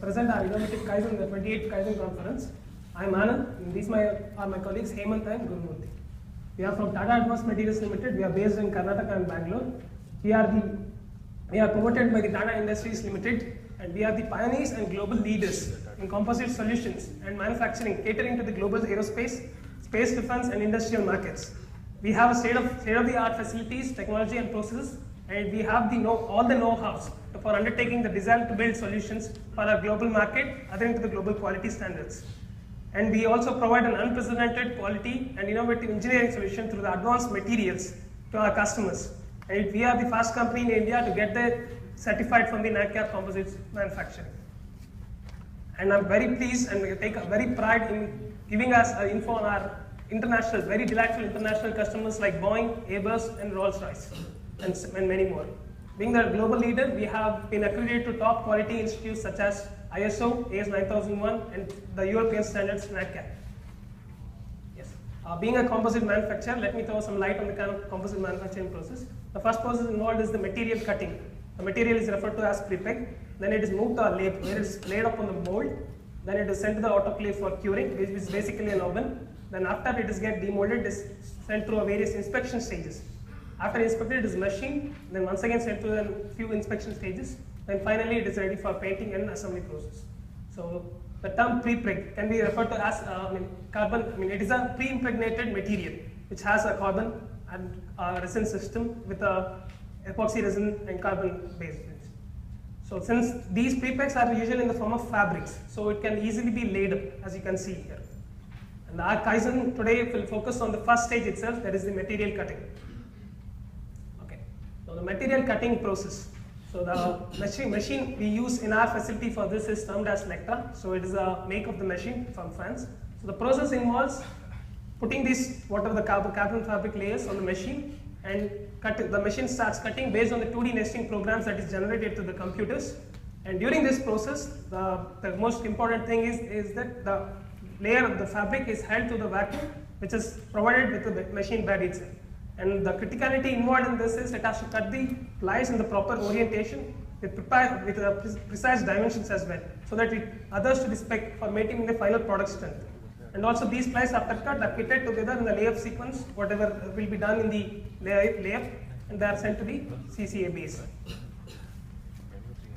present our innovative Kaizen, the 28th Kaizen conference. I am Anand, and these are my colleagues Hemant and Gurumurthy. We are from Tata Advanced Materials Limited. We are based in Karnataka and Bangalore. We are promoted by the Tata Industries Limited, and we are the pioneers and global leaders in composite solutions and manufacturing, catering to the global aerospace, space defense, and industrial markets. We have a state-of-the-art facilities, technology, and processes, and we have all the know-hows for undertaking the design to build solutions for our global market, adhering to the global quality standards. And we also provide an unprecedented quality and innovative engineering solution through the advanced materials to our customers. And we are the first company in India to get the certified from the NADCAP Composites Manufacturing. And I'm very pleased and we take a very pride in giving us info on our international, very delightful international customers like Boeing, Airbus, and Rolls-Royce, and many more. Being the global leader, we have been accredited to top quality institutes such as ISO, AS9001, and the European standards NADCAP. Yes. Being a composite manufacturer, let me throw some light on the kind of composite manufacturing process. The first process involved is the material cutting. The material is referred to as prepeg. Then it is moved to a lathe where it is laid up on the mold. Then it is sent to the autoclave for curing, which is basically an oven. Then after it is get demolded, it is sent through various inspection stages. After inspected, it is machined, then once again sent to a few inspection stages. Then finally, it is ready for painting and assembly process. So the term pre-preg can be referred to as carbon. It is a pre-impregnated material which has a carbon and resin system with a epoxy resin and carbon base. So since these prepegs are usually in the form of fabrics, so it can easily be laid up, as you can see here. And our Kaizen today will focus on the first stage itself, that is the material cutting. Okay, so the material cutting process. So the machine we use in our facility for this is termed as Lectra. So it is a make of the machine from France. So the process involves putting these whatever the carbon fabric layers on the machine, and the machine starts cutting based on the 2D nesting programs that is generated to the computers. And during this process, the most important thing is that the layer of the fabric is held to the vacuum, which is provided with the machine bed itself. And the criticality involved in this is it has to cut the plies in the proper orientation with precise dimensions as well, so that it adheres to the spec for maintaining the final product strength. And also these plies after cut are kitted together in the layup sequence, whatever will be done in the layup, and they are sent to the CCA base.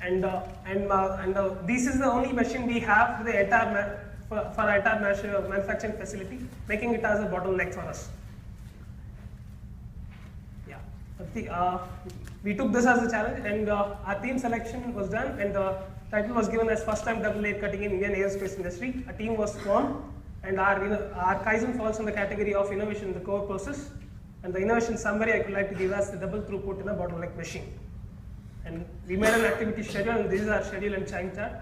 And this is the only machine we have for the entire manufacturing facility, making it as a bottleneck for us. Yeah, we took this as a challenge, and our team selection was done, and the title was given as first time double layer cutting in Indian aerospace industry. A team was formed, and our Kaizen falls in the category of innovation in the core process. And the innovation summary I would like to give as the double throughput in a bottleneck machine. And we made an activity schedule, and this is our schedule and time chart.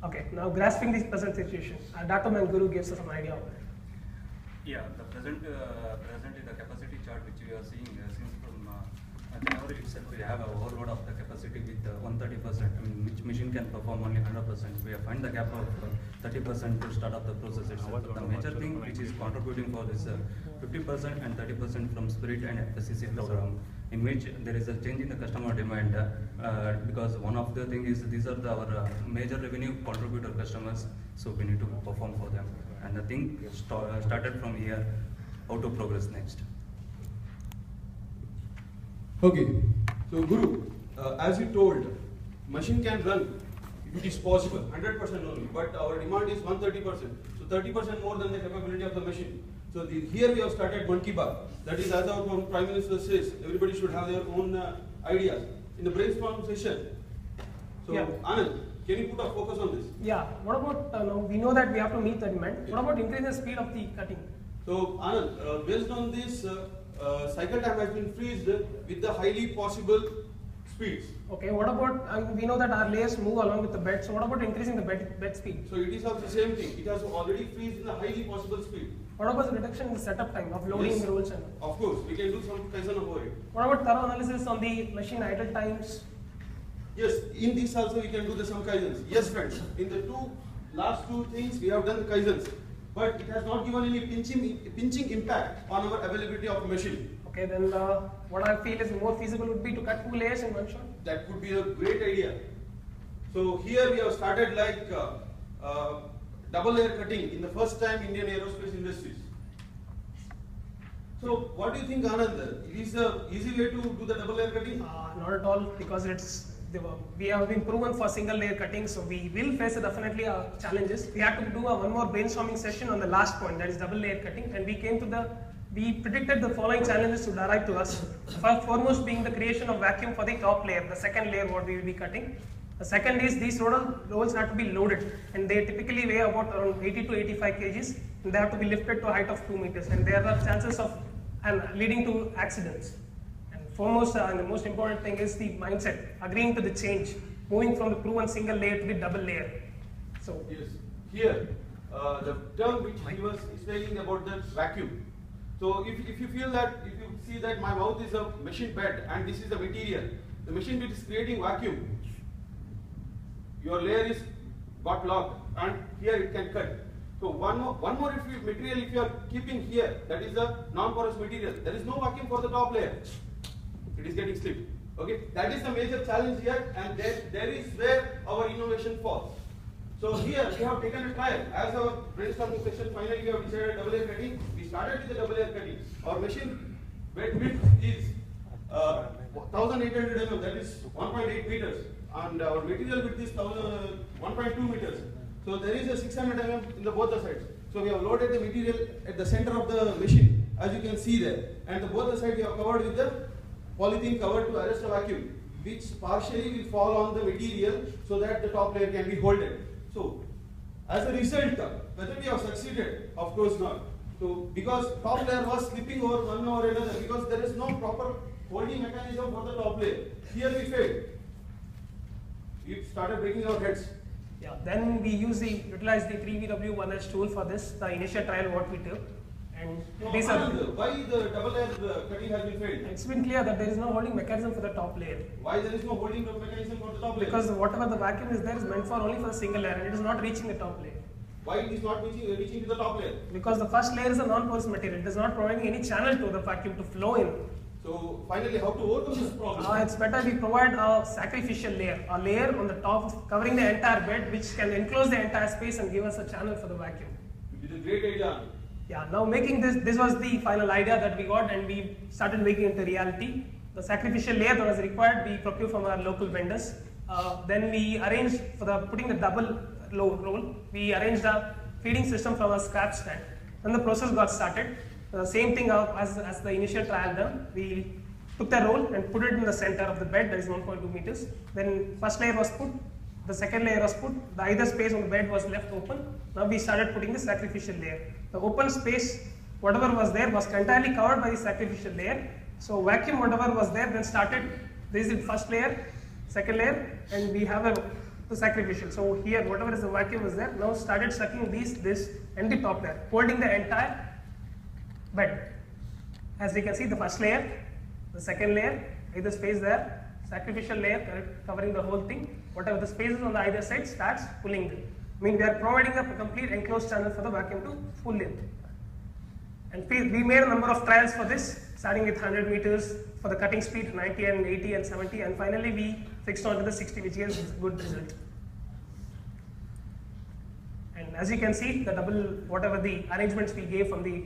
Okay, now grasping this present situation, Dr. Manguru gives us an idea of it. Yeah, the present is the capacity chart which we are seeing since from January itself we have a overload of the capacity with 130%, which machine can perform only 100%. We have find the gap of 30% to start up the process itself. The major thing which is contributing for this 50% and 30% from Spirit and FCC program, in which there is a change in the customer demand because one of the thing is these are our major revenue contributor customers, so we need to perform for them. And the thing started from here, how to progress next. Okay, so Guru, as you told, machine can run if it is possible, 100% only, but our demand is 130%, so 30% more than the capability of the machine. So here we have started Monkey Bar. That is, as our Prime Minister says, everybody should have their own ideas. In the brainstorm session, so yeah. Anand, can you put a focus on this? Yeah, what about, now we know that we have to meet the demand. What about increase the speed of the cutting? So Anand, based on this, cycle time has been freezed with the highly possible speeds. Okay, what about, we know that our layers move along with the bed, so what about increasing the bed speed? So it is also the same thing, it has already freezed in the highly possible speed. What about the reduction in the setup time of loading the rolls? And of course, we can do some Kaizen over it. What about thorough analysis on the machine idle times? Yes, in this also we can do some Kaizens. Yes friends, in the last two things we have done Kaizens, but it has not given any pinching impact on our availability of machine. Okay, then what I feel is more feasible would be to cut 2 layers in one shot. That would be a great idea. So here we have started like double layer cutting in the first time Indian aerospace industries. So what do you think, Anand? It is the easy way to do the double layer cutting? Not at all, because we have been proven for single layer cutting, so we will face definitely challenges. We had to do one more brainstorming session on the last point, that is double layer cutting, and we predicted the following challenges to arrive to us. Foremost being the creation of vacuum for the top layer, the second layer what we will be cutting. The second is these rolls have to be loaded, and they typically weigh about around 80 to 85 kgs, and they have to be lifted to a height of 2 meters, and there are chances of leading to accidents. And foremost and the most important thing is the mindset, agreeing to the change, moving from the proven single layer to the double layer. So yes, here the term which he was explaining about the vacuum. So if you feel that, if you see that my mouth is a machine bed and this is the material, the machine bed is creating vacuum. Your layer is got locked and here it can cut. So one more material if you are keeping here, that is the non-porous material, there is no vacuum for the top layer. It is getting slipped. Okay, that is the major challenge here, and there is where our innovation falls. So here we have taken a trial. As our brainstorming session, finally we have decided double layer cutting. We started with the double layer cutting. Our machine bed width is 1800 mm, that is 1.8 meters, and our material width is 1.2 meters. So there is a 600 mm in the both the sides. So we have loaded the material at the center of the machine, as you can see there, and the both the sides we have covered with the polythene cover to arrest the vacuum, which partially will fall on the material so that the top layer can be holded. So as a result, whether we have succeeded, of course not. So because top layer was slipping over one over another, because there is no proper holding mechanism for the top layer. Here we failed. We started breaking our heads. yeah, then we utilized the 3VW1H tool for this, the initial trial what we took. And these are why the double layer cutting has been failed? It's been clear that there is no holding mechanism for the top layer. Why there is no holding mechanism for the top layer? Because whatever the vacuum is there is meant for only for the single layer, and it is not reaching the top layer. Why it is not reaching to the top layer? Because the first layer is a non-porous material. It is not providing any channel to the vacuum to flow in. So finally, how to overcome this problem? It's better we provide a sacrificial layer, a layer on the top covering the entire bed, which can enclose the entire space and give us a channel for the vacuum. It is a great idea. Yeah, now making this was the final idea that we got, and we started making it a reality. The sacrificial layer that was required, we procured from our local vendors. Then we arranged for putting the double roll. We arranged a feeding system from a scrap stand. Then the process got started. The same thing as the initial trial done. We took the roll and put it in the center of the bed, that is 1.2 meters. Then first layer was put, the second layer was put, the either space on the bed was left open. Now we started putting the sacrificial layer. The open space, whatever was there, was entirely covered by the sacrificial layer. So vacuum, whatever was there, then started. This is the first layer, second layer, and we have the sacrificial. So here, whatever is the vacuum was there, now started sucking this and the top layer, holding the entire bed. As we can see, the first layer, the second layer, either space there, sacrificial layer covering the whole thing. Whatever the spaces on the either side starts pulling them. I mean, we are providing a complete enclosed channel for the vacuum to pull in. And we made a number of trials for this, starting with 100 meters for the cutting speed, 90 and 80 and 70, and finally we fixed on to the 60, which gives good result. And as you can see, the whatever the arrangements we gave from the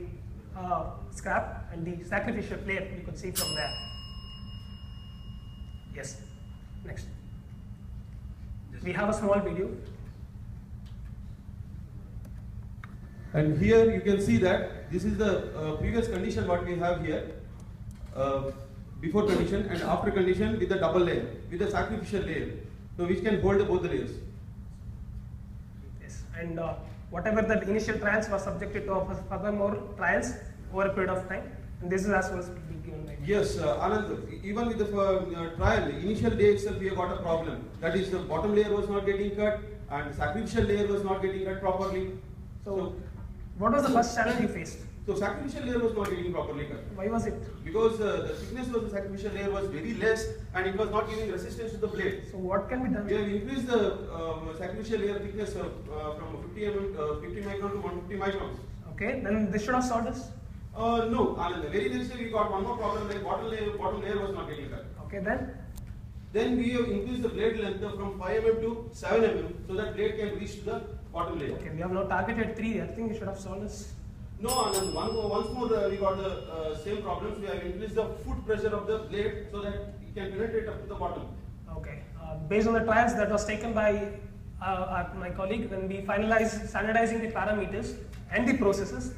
scrap and the sacrificial layer, you could see from there. Yes, next. We have a small video. And here you can see that this is the previous condition what we have here, before condition and after condition with the double layer, with the sacrificial layer, so which can hold both the layers. Yes, and whatever the initial trials were subjected to further more trials over a period of time, and this is as well as given by. Yes, Anand, even with the trial, initial day itself we have got a problem. That is, the bottom layer was not getting cut and the sacrificial layer was not getting cut properly. So what was the first challenge you faced? So sacrificial layer was not getting properly cut. Why was it? Because the thickness of the sacrificial layer was very less and it was not giving resistance to the blade. So what can be done? We have increased the sacrificial layer thickness from 50 micron to 150 microns. Okay, then this should have solved this. No, Anand, the very next day we got one more problem, like bottom layer was not getting cut. Okay, then? Then we have increased the blade length from 5 mm to 7 mm, so that blade can reach to the bottom layer. Okay, we have now targeted 3. I think we should have solved this. No, Anand, once more we got the same problems. We have increased the foot pressure of the blade so that it can penetrate up to the bottom. Okay. Based on the trials that was taken by my colleague, when we finalized standardizing the parameters and the processes,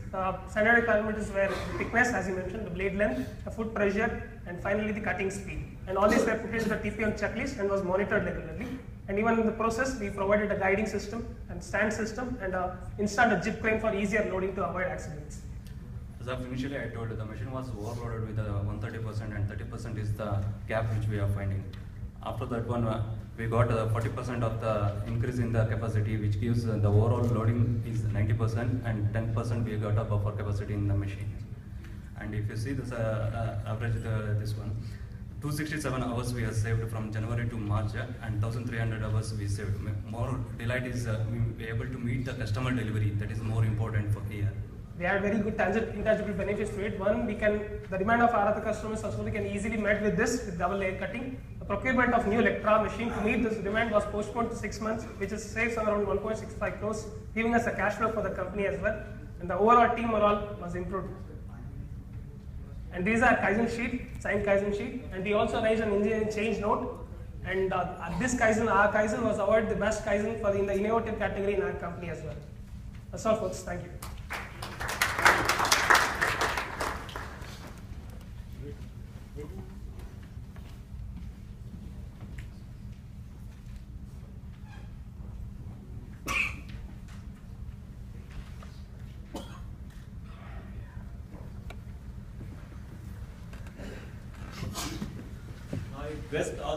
standardized parameters were thickness, as you mentioned, the blade length, the foot pressure, and finally the cutting speed. And all these were put into the TPM checklist and was monitored regularly. And even in the process, we provided a guiding system and stand system and installed a jib crane for easier loading to avoid accidents. As of initially I told, the machine was overloaded with 130% and 30% is the gap which we are finding. After that one, we got 40% of the increase in the capacity, which gives the overall loading is 90% and 10% we got a buffer capacity in the machine. And if you see this average, this one, 267 hours we have saved from January to March and 1300 hours we saved. More delight is we were able to meet the customer delivery. That is more important for here. We had very good intangible benefits to it. One, the demand of our other customers also can easily met with this, with double layer cutting. The procurement of new Electra machine to meet this demand was postponed to 6 months, which is saves around 1.65 crores, giving us a cash flow for the company as well. And the overall team morale was improved. And these are Kaizen sheet, signed Kaizen sheet, and we also raised an engineering change note. And this Kaizen, our Kaizen was awarded the best Kaizen in the innovative category in our company as well. That's all, folks. Thank you. I request all